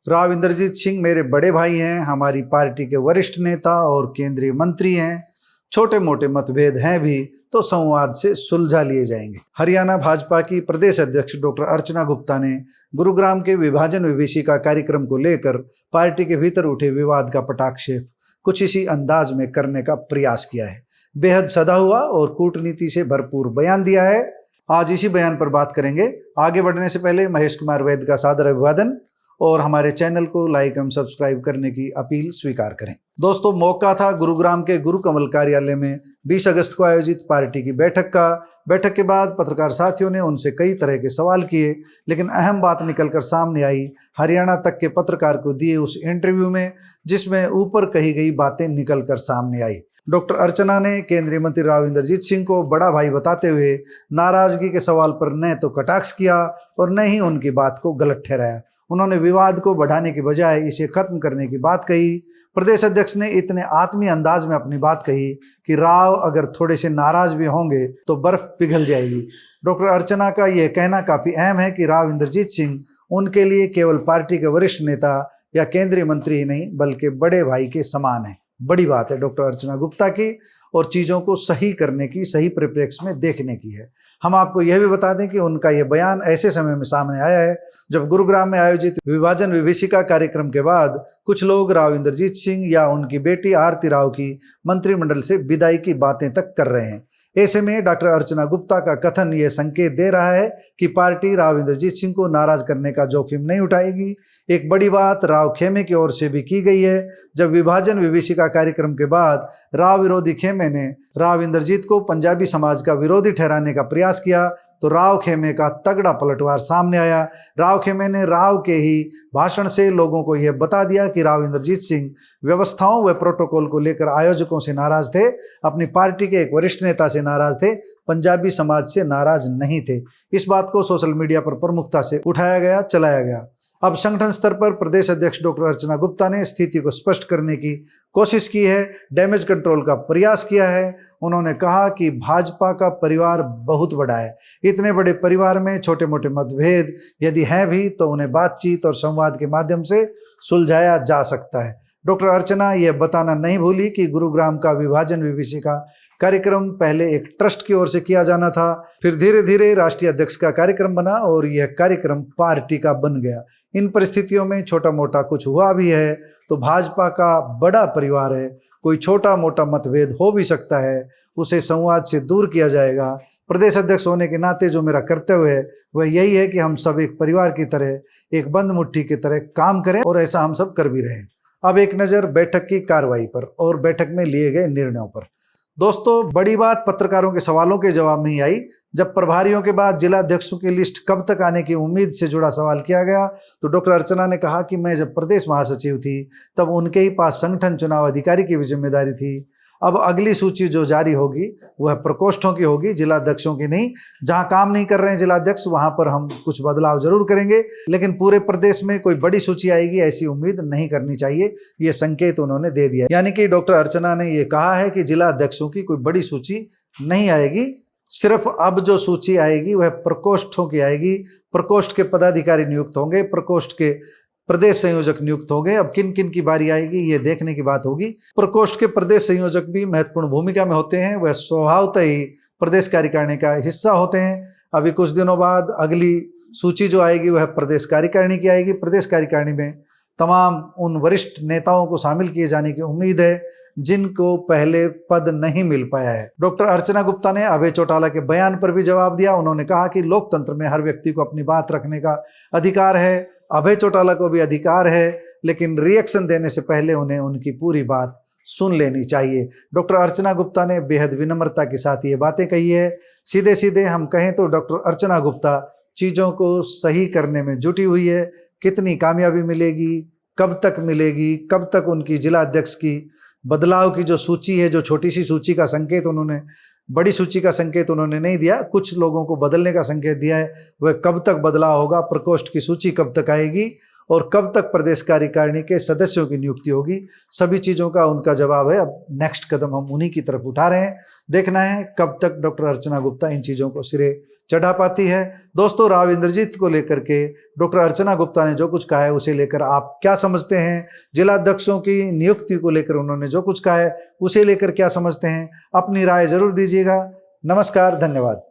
राव इंद्रजीत सिंह मेरे बड़े भाई हैं, हमारी पार्टी के वरिष्ठ नेता और केंद्रीय मंत्री हैं। छोटे मोटे मतभेद हैं भी तो संवाद से सुलझा लिए जाएंगे। हरियाणा भाजपा की प्रदेश अध्यक्ष डॉक्टर अर्चना गुप्ता ने गुरुग्राम के विभाजन विभीषिका कार्यक्रम को लेकर पार्टी के भीतर उठे विवाद का पटाक्षेप कुछ इसी अंदाज में करने का प्रयास किया है। बेहद सधा हुआ और कूटनीति से भरपूर बयान दिया है। आज इसी बयान पर बात करेंगे। आगे बढ़ने से पहले महेश कुमार वैद्य का सादर अभिवादन और हमारे चैनल को लाइक एवं सब्सक्राइब करने की अपील स्वीकार करें। दोस्तों, मौका था गुरुग्राम के गुरु कमल कार्यालय में 20 अगस्त को आयोजित पार्टी की बैठक का। बैठक के बाद पत्रकार साथियों ने उनसे कई तरह के सवाल किए, लेकिन अहम बात निकलकर सामने आई हरियाणा तक के पत्रकार को दिए उस इंटरव्यू में, जिसमें ऊपर कही गई बातें निकलकर सामने आई। डॉक्टर अर्चना ने केंद्रीय मंत्री राव इंद्रजीत सिंह को बड़ा भाई बताते हुए नाराजगी के सवाल पर न तो कटाक्ष किया और न ही उनकी बात को गलत ठहराया। उन्होंने विवाद को बढ़ाने की बजाय इसे खत्म करने की बात कही। प्रदेश अध्यक्ष ने इतने आत्मीय अंदाज में अपनी बात कही कि राव अगर थोड़े से नाराज भी होंगे तो बर्फ पिघल जाएगी। डॉक्टर अर्चना का यह कहना काफी अहम है कि राव इंद्रजीत सिंह उनके लिए केवल पार्टी के वरिष्ठ नेता या केंद्रीय मंत्री ही नहीं बल्कि बड़े भाई के समान है। बड़ी बात है डॉक्टर अर्चना गुप्ता की और चीज़ों को सही करने की, सही परिप्रेक्ष्य में देखने की है। हम आपको यह भी बता दें कि उनका यह बयान ऐसे समय में सामने आया है जब गुरुग्राम में आयोजित विभाजन विभीषिका कार्यक्रम के बाद कुछ लोग राव इंद्रजीत सिंह या उनकी बेटी आरती राव की मंत्रिमंडल से विदाई की बातें तक कर रहे हैं। ऐसे में डॉक्टर अर्चना गुप्ता का कथन यह संकेत दे रहा है कि पार्टी राव इंद्रजीत सिंह को नाराज करने का जोखिम नहीं उठाएगी। एक बड़ी बात राव खेमे की ओर से भी की गई है। जब विभाजन विभीषिका कार्यक्रम के बाद राव विरोधी खेमे ने राव इंद्रजीत को पंजाबी समाज का विरोधी ठहराने का प्रयास किया तो राव खेमे का तगड़ा पलटवार सामने आया। राव खेमे ने राव के ही भाषण से लोगों को यह बता दिया कि राव इंद्रजीत सिंह व्यवस्थाओं व प्रोटोकॉल को लेकर आयोजकों से नाराज थे, अपनी पार्टी के एक वरिष्ठ नेता से नाराज थे, पंजाबी समाज से नाराज नहीं थे। इस बात को सोशल मीडिया पर प्रमुखता से उठाया गया, चलाया गया। अब संगठन स्तर पर प्रदेश अध्यक्ष डॉक्टर अर्चना गुप्ता ने स्थिति को स्पष्ट करने की कोशिश की है, डैमेज कंट्रोल का प्रयास किया है। उन्होंने कहा कि भाजपा का परिवार बहुत बड़ा है। इतने बड़े परिवार में छोटे मोटे मतभेद यदि हैं भी तो उन्हें बातचीत और संवाद के माध्यम से सुलझाया जा सकता है। डॉक्टर अर्चना यह बताना नहीं भूली कि गुरुग्राम का विभाजन विभीषिका कार्यक्रम पहले एक ट्रस्ट की ओर से किया जाना था, फिर धीरे धीरे राष्ट्रीय अध्यक्ष का कार्यक्रम बना और यह कार्यक्रम पार्टी का बन गया। इन परिस्थितियों में छोटा मोटा कुछ हुआ भी है तो भाजपा का बड़ा परिवार है, कोई छोटा मोटा मतभेद हो भी सकता है, उसे संवाद से दूर किया जाएगा। प्रदेश अध्यक्ष होने के नाते जो मेरा कर्तव्य है वह यही है कि हम सब एक परिवार की तरह, एक बंद मुट्ठी की तरह काम करें और ऐसा हम सब कर भी रहे हैं। अब एक नज़र बैठक की कार्रवाई पर और बैठक में लिए गए निर्णयों पर। दोस्तों, बड़ी बात पत्रकारों के सवालों के जवाब में ही आई। जब प्रभारियों के बाद जिला अध्यक्षों की लिस्ट कब तक आने की उम्मीद से जुड़ा सवाल किया गया तो डॉक्टर अर्चना ने कहा कि मैं जब प्रदेश महासचिव थी तब उनके ही पास संगठन चुनाव अधिकारी की भी जिम्मेदारी थी। अब अगली सूची जो जारी होगी वह प्रकोष्ठों की होगी, जिला अध्यक्षों की नहीं। जहां काम नहीं कर रहे हैं जिला अध्यक्ष वहां पर हम कुछ बदलाव जरूर करेंगे, लेकिन पूरे प्रदेश में कोई बड़ी सूची आएगी ऐसी उम्मीद नहीं करनी चाहिए। ये संकेत उन्होंने दे दिया। यानी कि डॉक्टर अर्चना ने ये कहा है कि जिला अध्यक्षों की कोई बड़ी सूची नहीं आएगी, सिर्फ अब जो सूची आएगी वह प्रकोष्ठों की आएगी। प्रकोष्ठ के पदाधिकारी नियुक्त होंगे, प्रकोष्ठ के प्रदेश संयोजक नियुक्त होंगे। अब किन किन की बारी आएगी ये देखने की बात होगी। प्रकोष्ठ के प्रदेश संयोजक भी महत्वपूर्ण भूमिका में होते हैं, वह स्वभावतः ही प्रदेश कार्यकारिणी का हिस्सा होते हैं। अभी कुछ दिनों बाद अगली सूची जो आएगी वह प्रदेश कार्यकारिणी की आएगी। प्रदेश कार्यकारिणी में तमाम उन वरिष्ठ नेताओं को शामिल किए जाने की उम्मीद है जिनको पहले पद नहीं मिल पाया है। डॉक्टर अर्चना गुप्ता ने अभय चौटाला के बयान पर भी जवाब दिया। उन्होंने कहा कि लोकतंत्र में हर व्यक्ति को अपनी बात रखने का अधिकार है, अभय चौटाला को भी अधिकार है, लेकिन रिएक्शन देने से पहले उन्हें उनकी पूरी बात सुन लेनी चाहिए। डॉक्टर अर्चना गुप्ता ने बेहद विनम्रता के साथ ये बातें कही है। सीधे सीधे हम कहें तो डॉक्टर अर्चना गुप्ता चीज़ों को सही करने में जुटी हुई है। कितनी कामयाबी मिलेगी, कब तक मिलेगी, कब तक उनकी जिला अध्यक्ष की बदलाव की जो सूची है, जो छोटी सी सूची का संकेत उन्होंने, बड़ी सूची का संकेत उन्होंने नहीं दिया, कुछ लोगों को बदलने का संकेत दिया है, वह कब तक बदलाव होगा, प्रकोष्ठ की सूची कब तक आएगी और कब तक प्रदेश कार्यकारिणी के सदस्यों की नियुक्ति होगी, सभी चीज़ों का उनका जवाब है। अब नेक्स्ट कदम हम उन्हीं की तरफ उठा रहे हैं। देखना है कब तक डॉक्टर अर्चना गुप्ता इन चीज़ों को सिरे चढ़ा पाती है। दोस्तों, राव इंद्रजीत को लेकर के डॉक्टर अर्चना गुप्ता ने जो कुछ कहा है उसे लेकर आप क्या समझते हैं? जिलाध्यक्षों की नियुक्ति को लेकर उन्होंने जो कुछ कहा है उसे लेकर क्या समझते हैं? अपनी राय जरूर दीजिएगा। नमस्कार, धन्यवाद।